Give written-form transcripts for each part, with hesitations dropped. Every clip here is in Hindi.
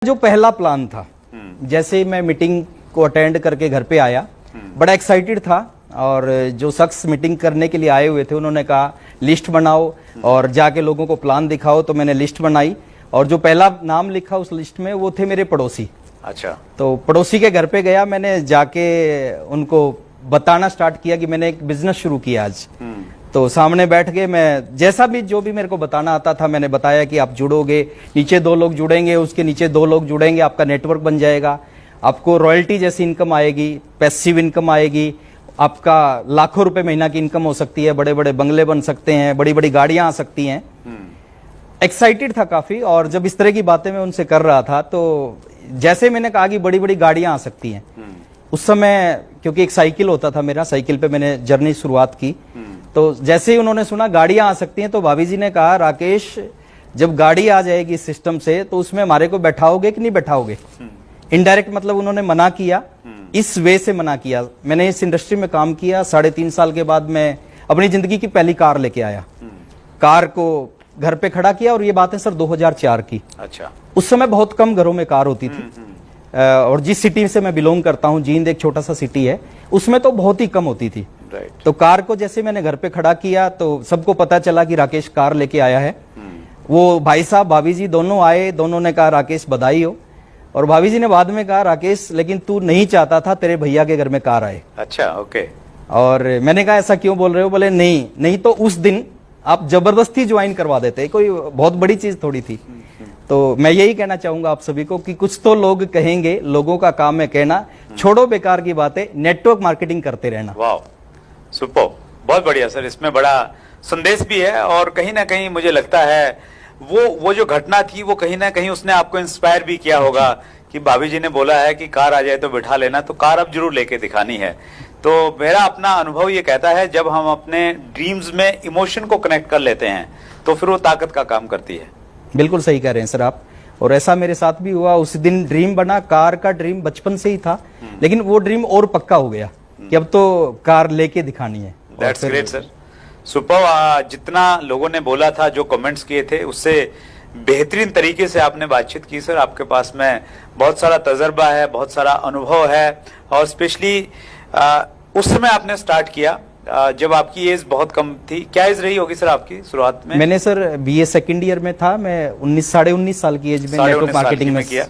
जो पहला प्लान था, जैसे मैं मीटिंग को अटेंड करके घर पे आया, बड़ा एक्साइटेड था। और जो शख्स मीटिंग करने के लिए आए हुए थे उन्होंने कहा लिस्ट बनाओ और जाके लोगों को प्लान दिखाओ। तो मैंने लिस्ट बनाई और जो पहला नाम लिखा उस लिस्ट में वो थे मेरे पड़ोसी। अच्छा। तो पड़ोसी के घर पे गया, मैंने जाके उनको बताना स्टार्ट किया कि मैंने एक बिजनेस शुरू किया आज। तो सामने बैठ के मैं जैसा भी जो भी मेरे को बताना आता था मैंने बताया कि आप जुड़ोगे, नीचे 2 लोग जुड़ेंगे, उसके नीचे 2 लोग जुड़ेंगे, आपका नेटवर्क बन जाएगा, आपको रॉयल्टी जैसी इनकम आएगी, पैसिव इनकम आएगी, आपका लाखों रुपए महीना की इनकम हो सकती है, बड़े बड़े बंगले बन सकते हैं, बड़ी बड़ी गाड़ियां आ सकती हैं। एक्साइटेड था काफी। और जब इस तरह की बातें मैं उनसे कर रहा था तो जैसे मैंने कहा कि बड़ी बड़ी गाड़ियां आ सकती हैं, उस समय क्योंकि एक साइकिल होता था मेरा, साइकिल पे मैंने जर्नी शुरुआत की। तो जैसे ही उन्होंने सुना गाड़ियां आ सकती हैं तो भाभी जी ने कहा राकेश जब गाड़ी आ जाएगी इस सिस्टम से तो उसमें हमारे को बैठाओगे कि नहीं बैठाओगे। इनडायरेक्ट मतलब उन्होंने मना किया, इस वे से मना किया। मैंने इस इंडस्ट्री में काम किया, 3.5 साल के बाद मैं अपनी जिंदगी की पहली कार लेके आया, कार को घर पे खड़ा किया। और ये बात है सर 2004 की। अच्छा। उस समय बहुत कम घरों में कार होती थी। और जिस सिटी से मैं बिलोंग करता हूँ, जींद एक छोटा सा सिटी है, उसमें तो बहुत ही कम होती थी। तो कार को जैसे मैंने घर पे खड़ा किया तो सबको पता चला कि राकेश कार लेके आया है। वो भाई साहब भाभी जी दोनों आए, दोनों ने कहा राकेश बधाई हो। और भाभी जी ने बाद में कहा राकेश लेकिन तू नहीं चाहता था तेरे भैया के घर में कार आए। अच्छा, ओके। और मैंने कहा ऐसा क्यों बोल रहे हो? बोले नहीं तो उस दिन आप जबरदस्ती ज्वाइन करवा देते, कोई बहुत बड़ी चीज थोड़ी थी। तो मैं यही कहना चाहूंगा आप सभी को कि कुछ तो लोग कहेंगे, लोगों का काम है कहना, छोड़ो बेकार की बातें, नेटवर्क मार्केटिंग करते रहना। वाह, सुपर, बहुत बढ़िया सर। इसमें बड़ा संदेश भी है और कहीं ना कहीं मुझे लगता है वो जो घटना थी वो कहीं ना कहीं उसने आपको इंस्पायर भी किया होगा कि भाभी जी ने बोला है कि कार आ जाए तो बिठा लेना, तो कार अब जरूर लेके दिखानी है। तो मेरा अपना अनुभव ये कहता है जब हम अपने ड्रीम्स में इमोशन को कनेक्ट कर लेते हैं तो फिर वो ताकत का काम करती है। बिल्कुल सही कह रहे हैं सर आप। और ऐसा मेरे साथ भी हुआ। उस दिन ड्रीम बना, कार का ड्रीम बचपन से ही था, लेकिन वो ड्रीम और पक्का हो गया कि अब तो कार लेके दिखानी है। That's great sir, super. जितना लोगों ने बोला था, जो कमेंट्स किए थे, उससे बेहतरीन तरीके से आपने बातचीत की सर। आपके पास में बहुत सारा तजर्बा है, बहुत सारा अनुभव है। और स्पेशली उस समय आपने स्टार्ट किया जब आपकी एज बहुत कम थी। क्या एज रही होगी सर आपकी शुरुआत में? मैंने सर बीए सेकंड ईयर में था, मैं 19 साल की एज में नेटवर्क मार्केटिंग में किया।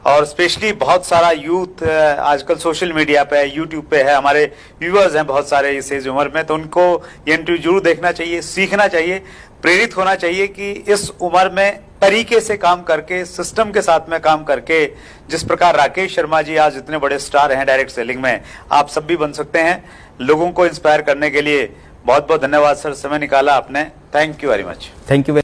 और स्पेशली बहुत सारा यूथ आजकल सोशल मीडिया पे है, यूट्यूब पे है, हमारे व्यूअर्स हैं बहुत सारे इस एज उम्र में, तो उनको ये इंटरव्यू जरूर देखना चाहिए, सीखना चाहिए, प्रेरित होना चाहिए कि इस उम्र में तरीके से काम करके, सिस्टम के साथ में काम करके, जिस प्रकार राकेश शर्मा जी आज इतने बड़े स्टार हैं डायरेक्ट सेलिंग में, आप सब भी बन सकते हैं। लोगों को इंस्पायर करने के लिए बहुत बहुत धन्यवाद सर, समय निकाला आपने। Thank you very much. Thank you.